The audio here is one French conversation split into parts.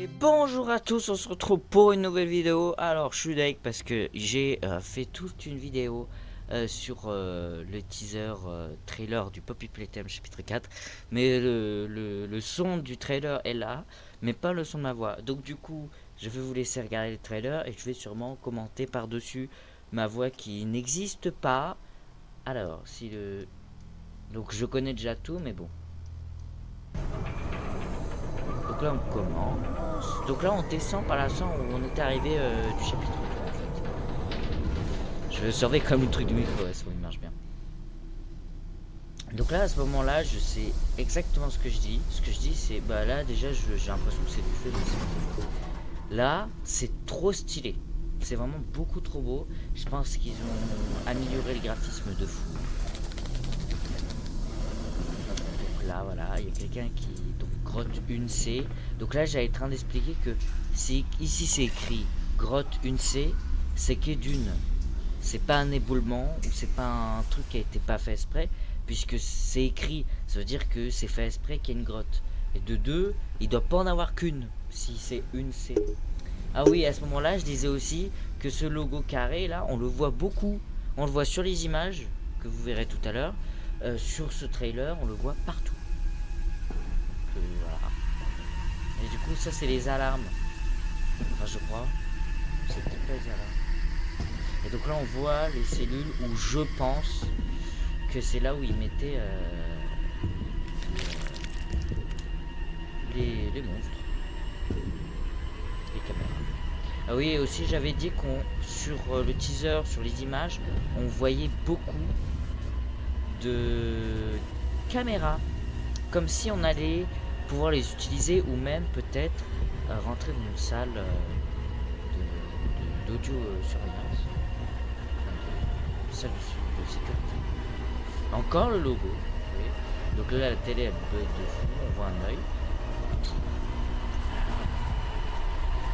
Et bonjour à tous, on se retrouve pour une nouvelle vidéo. Alors je suis Dake parce que j'ai fait toute une vidéo sur le teaser trailer du Poppy Playtime chapitre 4. Mais le son du trailer est là, mais pas le son de ma voix. Donc du coup, je vais vous laisser regarder le trailer et je vais sûrement commenter par-dessus ma voix qui n'existe pas. Alors, si le... Donc je connais déjà tout, mais bon. Donc là on commence. Donc là on descend par la sang où on était arrivé du chapitre 3 en fait. Je surveille comme le truc du micro, ouais, ça il marche bien. Donc là à ce moment là je sais exactement ce que je dis. Ce que je dis c'est bah là déjà j'ai l'impression que c'est du fait mais là c'est trop stylé. C'est vraiment beaucoup trop beau. Je pense qu'ils ont amélioré le graphisme de fou. Donc là voilà, il y a quelqu'un qui... Donc grotte 1C. Donc là j'avais en train d'expliquer que ici c'est écrit grotte 1C, c'est que d'une. C'est pas un éboulement ou c'est pas un truc qui a été pas fait exprès, puisque c'est écrit. Ça veut dire que c'est fait exprès qu'il y a une grotte. Et de deux, il doit pas en avoir qu'une, si c'est une C. Ah oui, à ce moment-là, je disais aussi que ce logo carré là, on le voit beaucoup. On le voit sur les images que vous verrez tout à l'heure. Sur ce trailer, on le voit partout. Voilà. Et du coup, ça c'est les alarmes. Enfin, je crois. C'est peut-être pas les alarmes. Et donc là, on voit les cellules où je pense que c'est là où ils mettaient les monstres, les caméras. Ah oui, et aussi j'avais dit qu'on sur le teaser, sur les images, on voyait beaucoup de caméras, comme si on allait pouvoir les utiliser ou même peut-être rentrer dans une salle d'audio surveillance, enfin, de salle de sécurité. Encore le logo. Oui. Donc là la télé elle bug de fou, on voit un œil.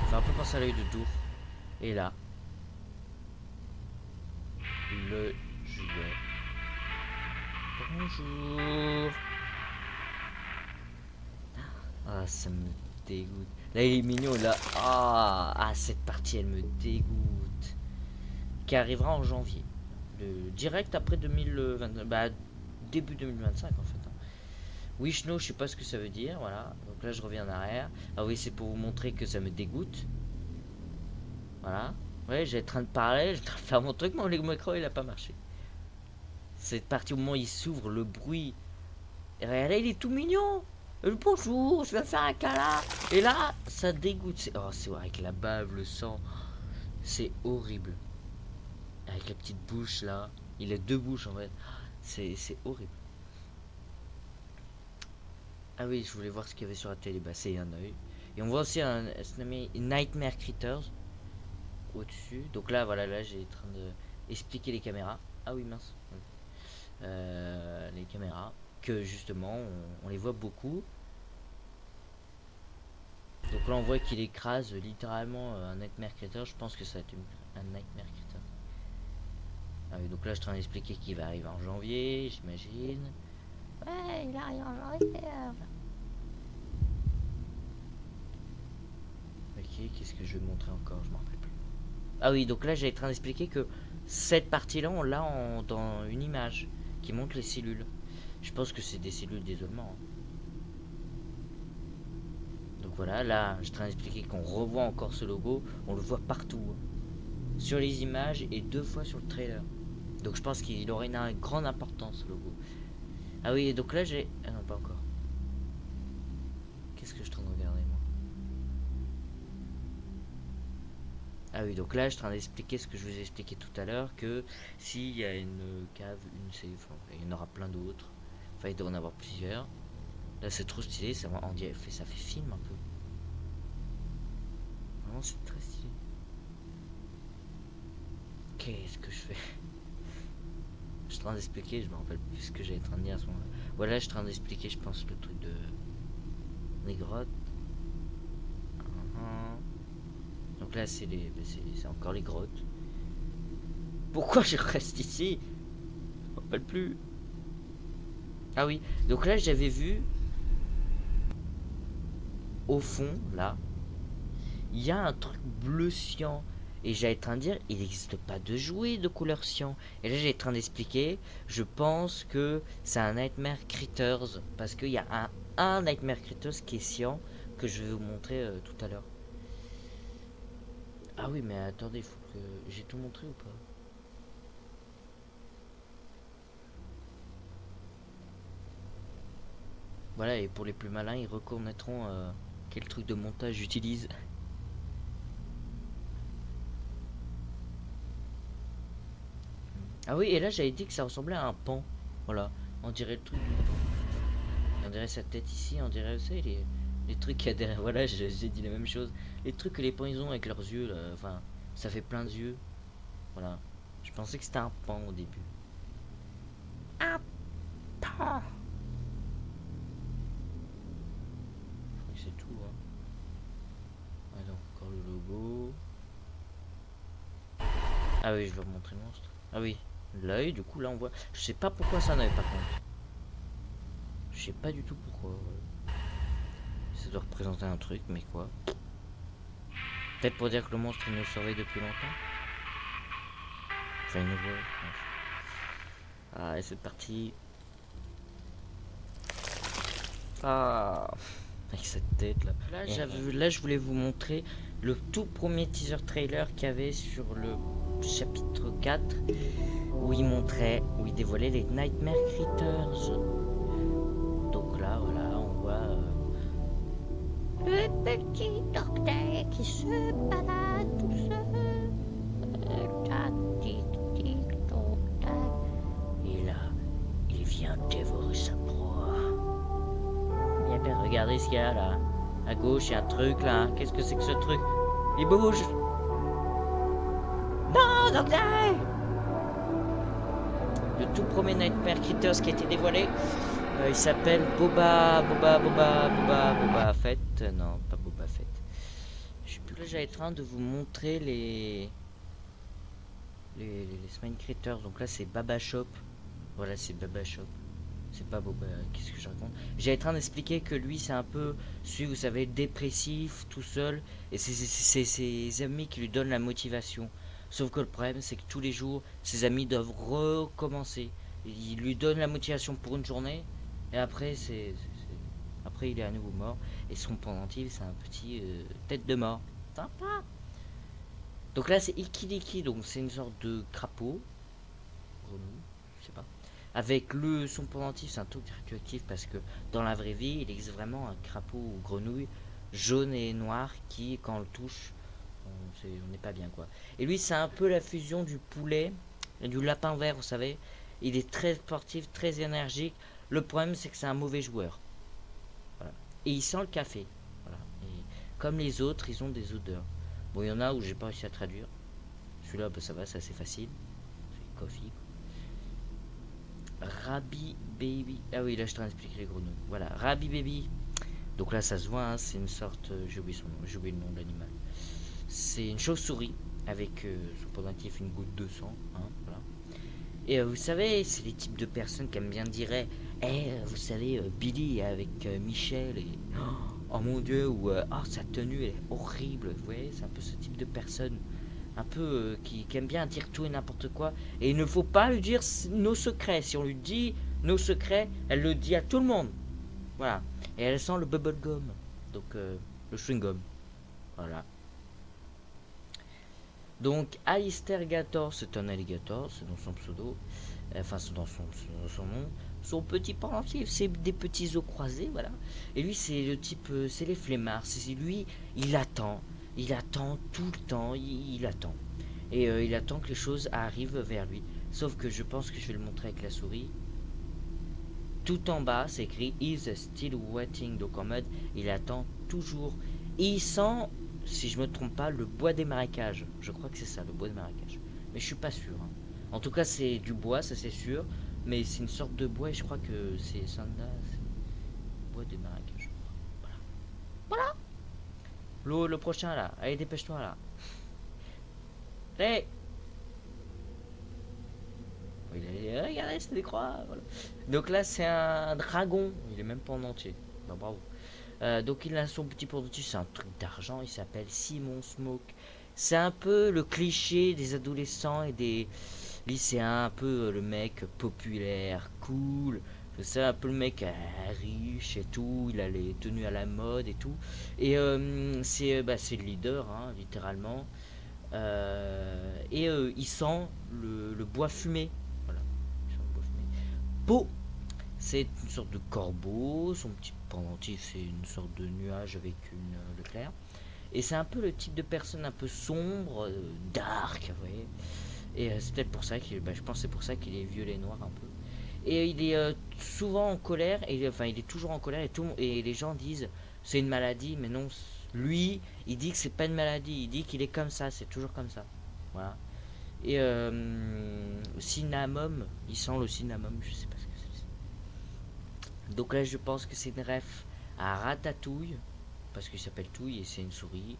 Ça fait un peu penser à l'œil de Dour. Et là, le juillet. Bonjour. Ah, ça me dégoûte. Là, il est mignon, là. Cette partie, elle me dégoûte. Qui arrivera en janvier. Direct après 2020. Bah, début 2025, en fait. Wishno, je sais pas ce que ça veut dire. Voilà. Donc là, je reviens en arrière. Ah oui, c'est pour vous montrer que ça me dégoûte. Voilà. Ouais, j'ai en train de parler, j'ai en train de faire mon truc, mon micro, il a pas marché. Cette partie au moment où il s'ouvre, le bruit. Et là, il est tout mignon. Bonjour, je vais faire un câlin. Et là, ça dégoûte. C'est avec la bave, le sang. C'est horrible. Avec la petite bouche là. Il a deux bouches en fait. C'est horrible. Ah oui, je voulais voir ce qu'il y avait sur la télé. Bah, c'est un œil. Et on voit aussi un Nightmare Critters au-dessus. Donc là, voilà, là, j'ai en train de expliquer les caméras. Ah oui, mince. Les caméras. Que justement, on les voit beaucoup. Donc là on voit qu'il écrase littéralement un Nightmare Creator. Je pense que ça va être un Nightmare Creator. Ah oui, donc là je suis en train d'expliquer qu'il va arriver en janvier, j'imagine. Ouais, il arrive en janvier. Ok, qu'est-ce que je vais montrer encore? Je m'en rappelle plus. Ah oui, donc là j'ai en train d'expliquer que cette partie-là, on l'a dans une image qui montre les cellules. Je pense que c'est des cellules d'isolement. Donc voilà, là je suis en train d'expliquer qu'on revoit encore ce logo. On le voit partout. Sur les images et deux fois sur le trailer. Donc je pense qu'il aurait une grande importance, ce logo. Ah oui, donc là j'ai... Ah non, pas encore. Qu'est-ce que je suis en train de regarder, moi? Ah oui, donc là je suis en train d'expliquer ce que je vous ai expliqué tout à l'heure, que s'il y a une cave, une safe, il y en aura plein d'autres. Enfin, il doit en avoir plusieurs. Là c'est trop stylé, ça fait film un peu. Vraiment, c'est très stylé. Qu'est-ce que je fais? Je suis en train d'expliquer, je me rappelle plus ce que j'étais en train de dire à ce moment-là. Voilà, je suis en train d'expliquer, je pense, le truc de... des grottes. Donc là, c'est encore les grottes. Pourquoi je reste ici? Je me rappelle plus. Ah oui, donc là, j'avais vu au fond, là. il y a un truc bleu cyan. Et j'allais en train de dire, il n'existe pas de jouet de couleur cyan. Et là, j'ai en train d'expliquer, je pense que c'est un Nightmare Critters. Parce qu'il y a un Nightmare Critters qui est cyan, que je vais vous montrer tout à l'heure. Ah oui, mais attendez, il faut que... J'ai tout montré ou pas? Voilà, et pour les plus malins, ils reconnaîtront quel truc de montage j'utilise. Ah oui, et là j'avais dit que ça ressemblait à un pan. Voilà, on dirait le truc du pan. On dirait sa tête ici, on dirait aussi les trucs qu'il y a derrière. Voilà, j'ai dit la même chose. Les trucs que les pans ils ont avec leurs yeux, là. Enfin, ça fait plein de yeux. Voilà. Je pensais que c'était un pan au début. Un pan. Je crois que c'est tout, hein. Ah non, encore le logo. Ah oui, je vais vous montrer le monstre. Ah oui, l'œil, du coup là on voit. Je sais pas pourquoi ça n'avait pas compte. Je sais pas du tout pourquoi. Ça doit représenter un truc, mais quoi? Peut-être pour dire que le monstre il nous surveille depuis longtemps. Enfin, il nous voit. Ah, et c'est parti. Ah, avec cette tête là. Là, je voulais vous montrer le tout premier teaser trailer qu'il y avait sur le chapitre 4 où il montrait, où il dévoilait les Nightmare Critters. Donc là, voilà, on voit le petit docteur qui se balade tout seul. Et là, il vient dévorer sa proie. Bien, regardez ce qu'il y a là. À gauche, il y a un truc là. Qu'est-ce que c'est que ce truc? Il bouge. Non, docteur! Le tout premier Nightmare Critters qui a été dévoilé. Il s'appelle Boba Fett. Non, pas Boba Fett. Je sais plus. Là, j'avais en train de vous montrer les Smile Critters. Donc là, c'est Baba Shop. Voilà, c'est Baba Shop. C'est pas Boba. Qu'est-ce que je raconte? J'avais en train d'expliquer que lui, c'est un peu celui, vous savez, dépressif, tout seul. Et c'est ses amis qui lui donnent la motivation. Sauf que le problème, c'est que tous les jours, ses amis doivent recommencer. Il lui donne la motivation pour une journée. Et après, après il est à nouveau mort. Et son pendentif, c'est un petit tête de mort. Sympa. Donc là, c'est Ikiliki. Donc c'est une sorte de crapaud. Grenouille, je sais pas. Avec son pendentif, c'est un truc radioactif parce que dans la vraie vie, il existe vraiment un crapaud ou grenouille jaune et noir qui, quand on le touche, on n'est pas bien quoi. Et lui, c'est un peu la fusion du poulet et du lapin vert, vous savez. Il est très sportif, très énergique. Le problème, c'est que c'est un mauvais joueur. Voilà. Et il sent le café. Voilà. Et comme les autres, ils ont des odeurs. Bon, il y en a où j'ai pas réussi à traduire. Celui-là, bah, ça va, c'est assez facile. C'est coffee. Rabbi Baby. Ah oui, là je t'en explique les grenouilles. Voilà, Rabbi Baby. Donc là, ça se voit, hein, c'est une sorte. J'ai oublié son nom, j'ai oublié le nom de l'animal. C'est une chauve-souris avec son pendentif, une goutte de sang. Hein, voilà. Et vous savez, c'est les types de personnes qui aiment bien dire vous savez, Billy avec Michel. Et oh mon dieu, ou sa tenue elle est horrible. Vous voyez, c'est un peu ce type de personne. Un peu qui aime bien dire tout et n'importe quoi. Et il ne faut pas lui dire nos secrets. Si on lui dit nos secrets, elle le dit à tout le monde. Voilà. Et elle sent le bubble gum. Donc le chewing gum. Voilà. Donc Alistergator, c'est un alligator, c'est dans son pseudo. Enfin, c'est dans son nom. Son petit pendentif, c'est des petits os croisés, voilà. Et lui, c'est le type, c'est les flemmards. C'est lui, il attend. Il attend tout le temps, il attend. Et il attend que les choses arrivent vers lui. Sauf que je pense que je vais le montrer avec la souris. Tout en bas, c'est écrit Is still waiting. Donc en mode, il attend toujours. Et il sent, si je me trompe pas, le bois des marécages. Je crois que c'est ça, le bois des marécages. Mais je suis pas sûr. Hein. En tout cas, c'est du bois, ça c'est sûr. Mais c'est une sorte de bois et je crois que c'est Sanda. Bois des marécages. Voilà. Voilà. Le prochain là. Allez, dépêche-toi là. Allez. Regardez, c'est des croix. Voilà. Donc là, c'est un dragon. Il est même pas en entier. Bah, bravo. Donc il a son petit pendentif, c'est un truc d'argent, il s'appelle Simon Smoke. C'est un peu le cliché des adolescents et des lycéens, un peu le mec populaire, cool. C'est un peu le mec riche et tout, il a les tenues à la mode et tout. Et c'est le leader, hein, littéralement. Il sent le bois fumé. Voilà, il sent le bois fumé. Po, c'est une sorte de corbeau, son petit pendentif c'est une sorte de nuage avec une le clair. Et c'est un peu le type de personne un peu sombre, dark, vous voyez. Et c'est peut-être pour ça qu'il, je pense que c'est pour ça qu'il est violet noir un peu. Et il est souvent en colère, et enfin il est toujours en colère et les gens disent c'est une maladie, mais non, lui il dit que c'est pas une maladie, il dit qu'il est comme ça, c'est toujours comme ça. Voilà. Et cinnamome, il sent le cinnamome, je sais pas ce que c'est. Donc là je pense que c'est une ref à Ratatouille, parce qu'il s'appelle Touille et c'est une souris.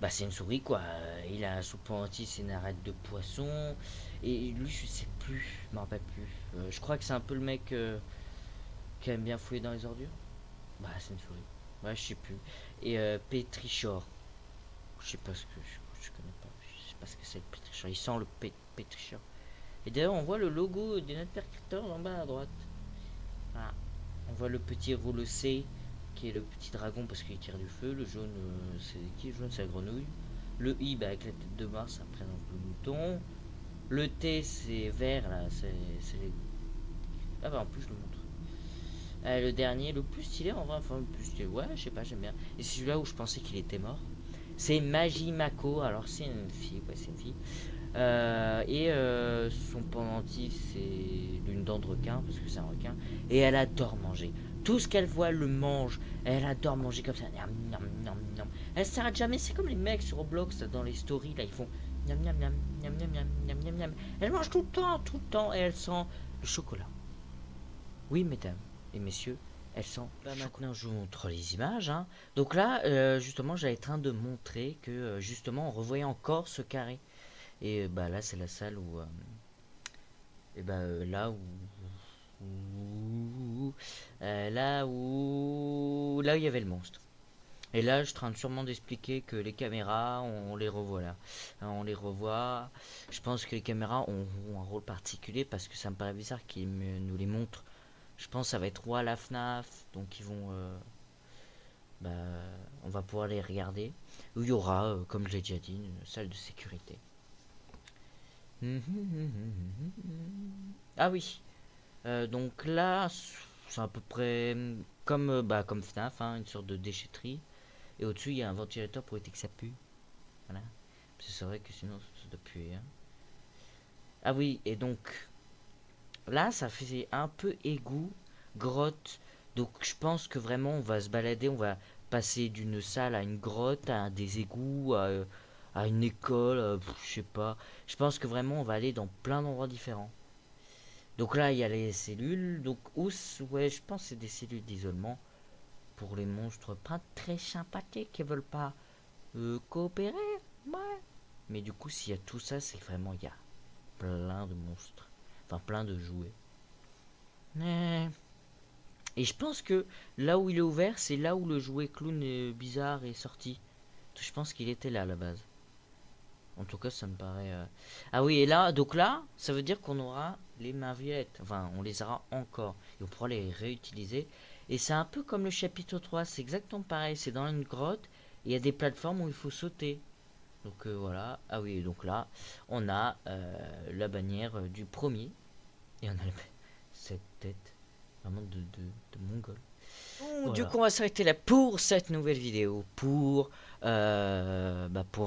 Bah c'est une souris quoi, il a sous pendentif c'est une arête de poisson. Et lui je sais plus, je m'en rappelle plus. Je crois que c'est un peu le mec qui aime bien fouiller dans les ordures. Bah c'est une souris. Ouais je sais plus. Et Pétrichor. Je sais pas ce que je connais pas. Je sais pas ce que c'est le Pétrichor. Il sent le Pétrichor. Et d'ailleurs on voit le logo des Netpercuteurs en bas à droite. Voilà. On voit le petit rouleau C qui est le petit dragon parce qu'il tire du feu. Le jaune, c'est qui? Le jaune, c'est la grenouille. Le I, avec la tête de Mars, ça représente le mouton. Le T, c'est vert, là, c'est les. Ah bah en plus, je le montre. Le dernier, le plus stylé en vrai, enfin, le plus stylé, ouais, je sais pas, j'aime bien. Et c'est celui-là où je pensais qu'il était mort. C'est Magimako, alors c'est une fille, ouais, c'est une fille. Son pendentif, c'est une dent de requin, parce que c'est un requin. Et elle adore manger. Tout ce qu'elle voit, elle le mange. Elle adore manger comme ça. Niam, niam, niam, niam. Elle s'arrête jamais. C'est comme les mecs sur Roblox, dans les stories, là, ils font niam, niam, niam, niam, niam, niam, niam, niam, niam. Elle mange tout le temps, et elle sent le chocolat. Oui, mesdames et messieurs, elle sent le chocolat. Maintenant, je vous montre les images. Hein. Donc là, justement, j'avais en train de montrer que, justement, on revoyait encore ce carré. Et bah là c'est la salle où là où là où il y avait le monstre. Et là je suis en train de sûrement d'expliquer que les caméras on les revoit là. On les revoit. Je pense que les caméras ont un rôle particulier parce que ça me paraît bizarre qu'ils nous les montrent. Je pense que ça va être roi à la FNAF, donc ils vont on va pouvoir les regarder. Où il y aura, comme je l'ai déjà dit, une salle de sécurité. Ah oui. Donc là, c'est à peu près comme, comme FNAF, hein, une sorte de déchetterie. Et au-dessus, il y a un ventilateur pour éviter que ça pue. Voilà. C'est vrai que sinon, ça doit puer. Hein. Ah oui, et donc, là, ça faisait un peu égout, grotte. Donc je pense que vraiment, on va se balader, on va passer d'une salle à une grotte, à des égouts, à une école, je sais pas. Je pense que vraiment, on va aller dans plein d'endroits différents. Donc là, il y a les cellules. Donc, ouais, je pense que c'est des cellules d'isolement pour les monstres pas très sympathiques qui veulent pas coopérer. Ouais. Mais du coup, s'il y a tout ça, c'est vraiment, il y a plein de monstres. Enfin, plein de jouets. Et je pense que là où il est ouvert, c'est là où le jouet clown bizarre est sorti. Je pense qu'il était là à la base. En tout cas, ça me paraît... Ah oui, et là, donc là, ça veut dire qu'on aura les mains violettes. Enfin, on les aura encore. Et on pourra les réutiliser. Et c'est un peu comme le chapitre 3. C'est exactement pareil. C'est dans une grotte. Et il y a des plateformes où il faut sauter. Donc voilà. Ah oui, donc là, on a la bannière du premier. Et on a cette tête vraiment de mongol. Voilà. Du coup, on va s'arrêter là pour cette nouvelle vidéo. Pour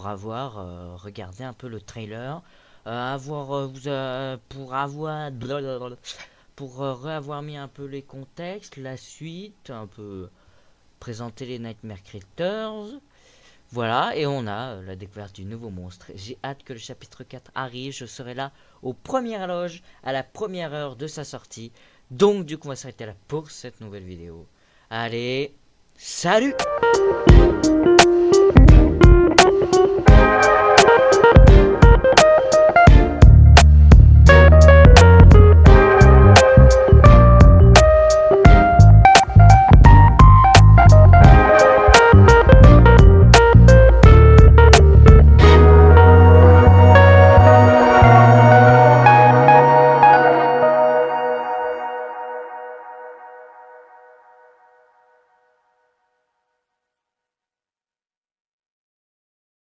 avoir regardé un peu le trailer. Pour avoir mis un peu les contextes, la suite, un peu présenter les Nightmare Creators. Voilà, et on a la découverte du nouveau monstre. J'ai hâte que le chapitre 4 arrive. Je serai là aux premières loges, à la première heure de sa sortie. Donc, du coup, on va s'arrêter là pour cette nouvelle vidéo. Allez, salut!